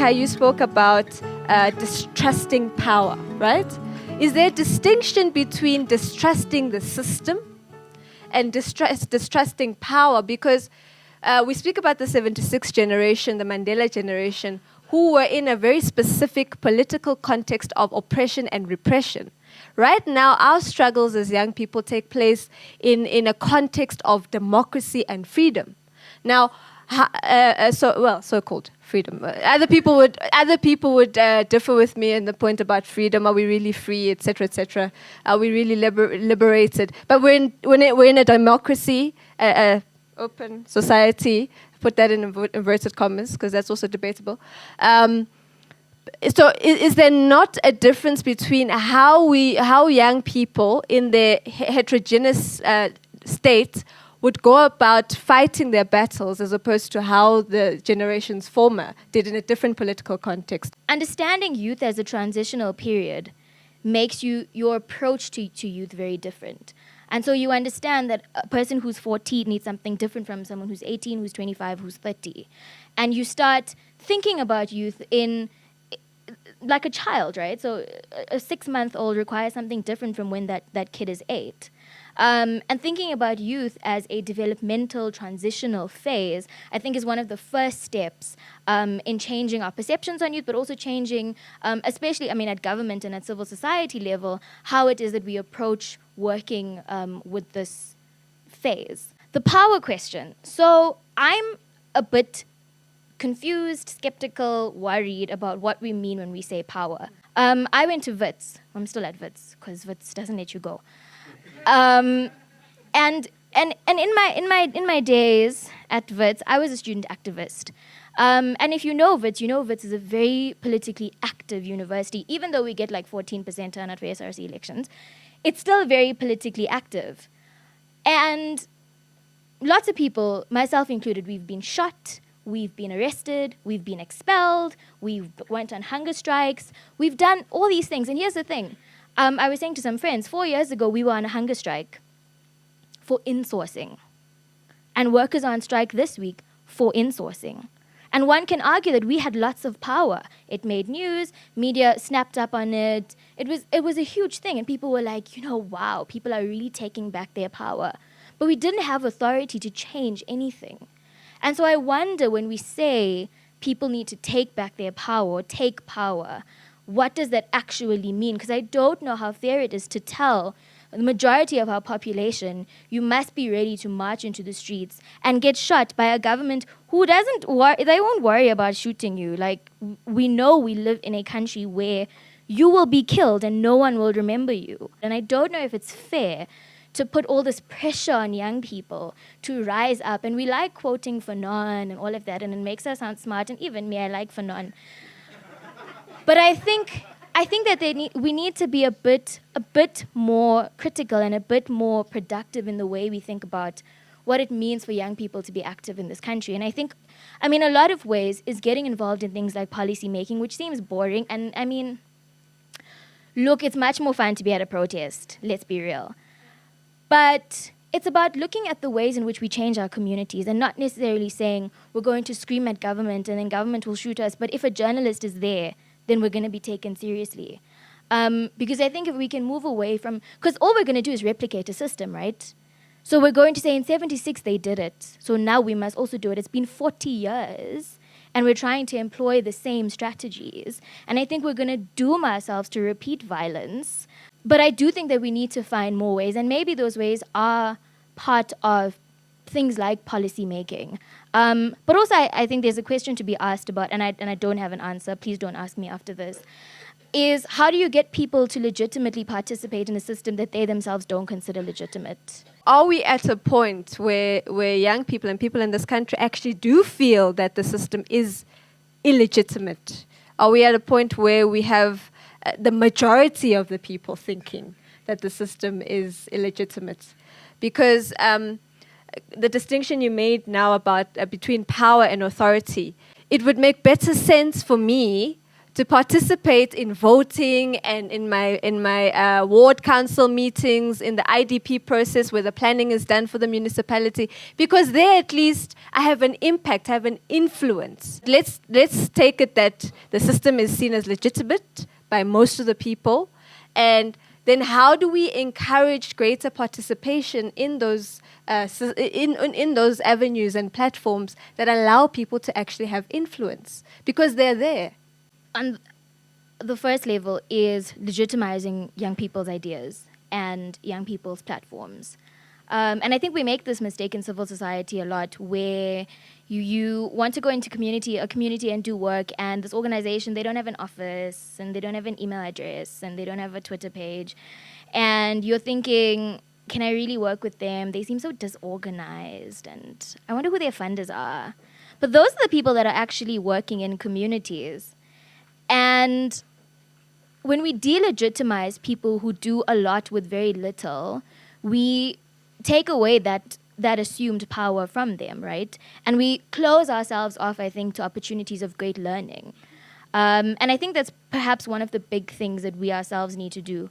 Khaya, you spoke about distrusting power, right? Is there a distinction between distrusting the system and distrusting power? Because we speak about the 76 generation, the Mandela generation, who were in a very specific political context of oppression and repression. Right now, our struggles as young people take place in a context of democracy and freedom. Now, so-called freedom. Other people would differ with me in the point about freedom. Are we really free, etc., etc.? Are we really liberated? But we're in a democracy, open society. Put that in inverted commas because that's also debatable. So is there not a difference between how young people in their heterogeneous state would go about fighting their battles as opposed to how the generations former did in a different political context? Understanding youth as a transitional period makes your approach to youth very different. And so you understand that a person who's 14 needs something different from someone who's 18, who's 25, who's 30. And you start thinking about youth in like a child, right? So a 6-month-old requires something different from when that kid is 8. And thinking about youth as a developmental transitional phase, I think is one of the first steps in changing our perceptions on youth, but also changing, especially, at government and at civil society level, how it is that we approach working with this phase. The power question. So I'm a bit confused, skeptical, worried about what we mean when we say power. I went to Wits. I'm still at Wits because Wits doesn't let you go. And in my days at Wits, I was a student activist. And if you know Wits is a very politically active university. Even though we get like 14% turnout for SRC elections, it's still very politically active. And lots of people, myself included, we've been shot, we've been arrested, we've been expelled, we've went on hunger strikes, we've done all these things. And here's the thing. I was saying to some friends, 4 years ago, we were on a hunger strike for insourcing. And workers are on strike this week for insourcing. And one can argue that we had lots of power. It made news, media snapped up on it. It was a huge thing. And people were like, wow, people are really taking back their power. But we didn't have authority to change anything. And so I wonder when we say people need to take back their power, take power, what does that actually mean? Because I don't know how fair it is to tell the majority of our population, you must be ready to march into the streets and get shot by a government who doesn't they won't worry about shooting you. Like, we know we live in a country where you will be killed and no one will remember you. And I don't know if it's fair to put all this pressure on young people to rise up. And we like quoting Fanon and all of that, and it makes us sound smart. And even me, I like Fanon. But I think that we need to be a bit more critical and a bit more productive in the way we think about what it means for young people to be active in this country. And I think, a lot of ways is getting involved in things like policy making, which seems boring. And look, it's much more fun to be at a protest, let's be real. But it's about looking at the ways in which we change our communities and not necessarily saying we're going to scream at government and then government will shoot us. But if a journalist is there, then we're going to be taken seriously. Because I think if we can move away from... Because all we're going to do is replicate a system, right? So we're going to say in 76 they did it, so now we must also do it. It's been 40 years, and we're trying to employ the same strategies. And I think we're going to doom ourselves to repeat violence. But I do think that we need to find more ways, and maybe those ways are part of things like policy making. But also, I think there's a question to be asked about, and I don't have an answer. Please don't ask me after this. Is how do you get people to legitimately participate in a system that they themselves don't consider legitimate? Are we at a point where young people and people in this country actually do feel that the system is illegitimate? Are we at a point where we have the majority of the people thinking that the system is illegitimate? Because the distinction you made now about between power and authority, it would make better sense for me to participate in voting and in my ward council meetings, in the IDP process where the planning is done for the municipality, because there at least I have an impact, I have an influence. Let's take it that the system is seen as legitimate by most of the people, and then how do we encourage greater participation in those in those avenues and platforms that allow people to actually have influence, because they're there. On the first level is legitimizing young people's ideas and young people's platforms. And I think we make this mistake in civil society a lot, where you want to go into a community and do work, and this organization, they don't have an office, and they don't have an email address, and they don't have a Twitter page. And you're thinking, can I really work with them? They seem so disorganized, and I wonder who their funders are. But those are the people that are actually working in communities. And when we delegitimize people who do a lot with very little, we take away that assumed power from them, right? And we close ourselves off, I think, to opportunities of great learning. And I think that's perhaps one of the big things that we ourselves need to do,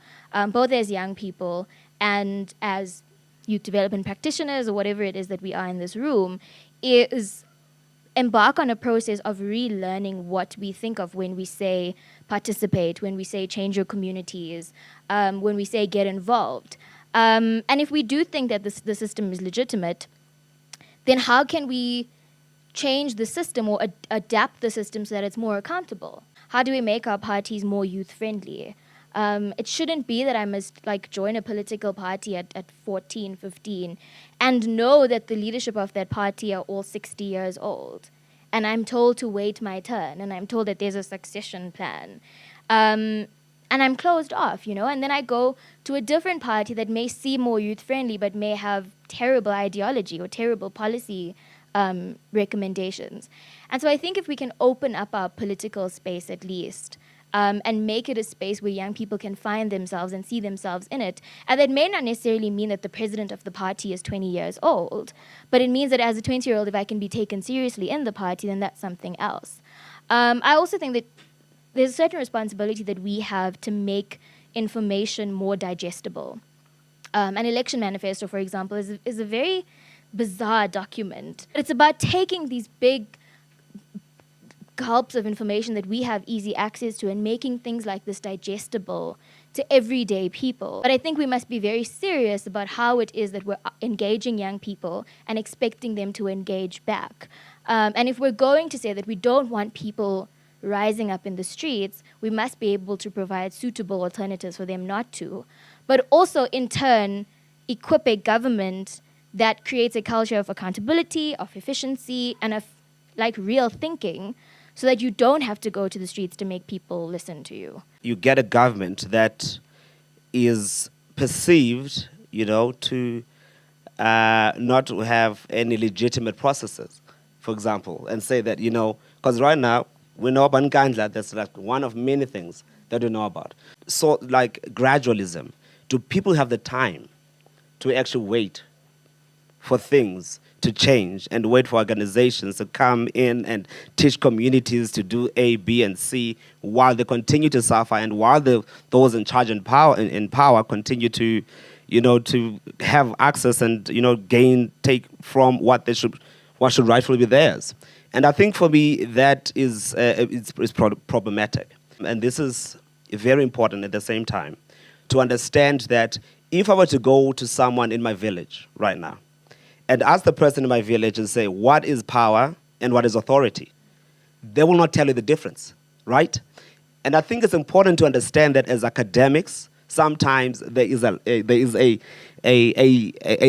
both as young people and as youth development practitioners, or whatever it is that we are in this room, is embark on a process of relearning what we think of when we say participate, when we say change your communities, when we say get involved. And if we do think that the system is legitimate, then how can we change the system or adapt the system so that it's more accountable? How do we make our parties more youth-friendly? It shouldn't be that I must join a political party at 14, 15 and know that the leadership of that party are all 60 years old. And I'm told to wait my turn, and I'm told that there's a succession plan. And I'm closed off, and then I go to a different party that may seem more youth-friendly but may have terrible ideology or terrible policy recommendations. And so I think if we can open up our political space at least, and make it a space where young people can find themselves and see themselves in it. And that may not necessarily mean that the president of the party is 20 years old, but it means that as a 20-year-old, if I can be taken seriously in the party, then that's something else. I also think that there's a certain responsibility that we have to make information more digestible. An election manifesto, for example, is a very bizarre document. It's about taking these big gulps of information that we have easy access to and making things like this digestible to everyday people. But I think we must be very serious about how it is that we're engaging young people and expecting them to engage back. And if we're going to say that we don't want people rising up in the streets, we must be able to provide suitable alternatives for them not to. But also, in turn, equip a government that creates a culture of accountability, of efficiency, and of real thinking, so that you don't have to go to the streets to make people listen to you. You get a government that is perceived, to not to have any legitimate processes, for example, and say that, because right now, we know about Nkandla, that's one of many things that we know about. So, gradualism. Do people have the time to actually wait for things to change and wait for organizations to come in and teach communities to do A, B, and C while they continue to suffer and while those in charge and power continue to, to have access and, take from what should rightfully be theirs. And I think for me that is problematic. And this is very important at the same time to understand that if I were to go to someone in my village right now and ask the person in my village and say, what is power and what is authority? They will not tell you the difference, right? And I think it's important to understand that as academics, sometimes there is a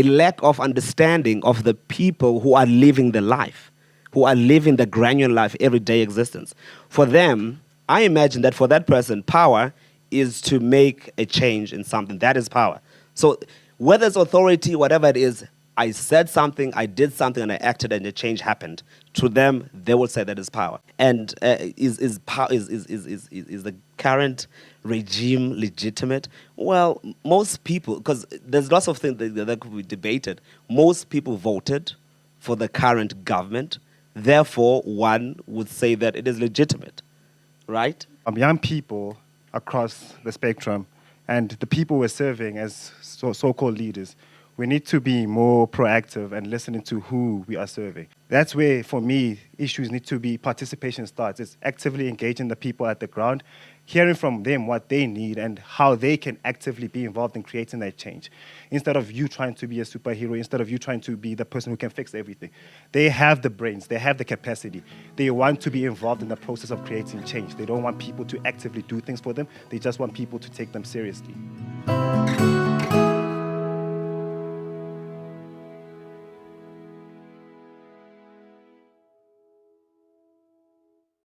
lack of understanding of the people who are living the life, who are living the granular life, everyday existence. For them, I imagine that for that person, power is to make a change in something. That is power. So whether it's authority, whatever it is, I said something, I did something, and I acted, and a change happened. To them, they will say that is power. And is the current regime legitimate? Well, most people, because there's lots of things that could be debated. Most people voted for the current government. Therefore, one would say that it is legitimate, right? Young people across the spectrum and the people we're serving as so-called leaders, we need to be more proactive and listening to who we are serving. That's where, for me, issues need to be participation starts. It's actively engaging the people at the ground, hearing from them what they need and how they can actively be involved in creating that change. Instead of you trying to be a superhero, instead of you trying to be the person who can fix everything. They have the brains, they have the capacity. They want to be involved in the process of creating change. They don't want people to actively do things for them. They just want people to take them seriously.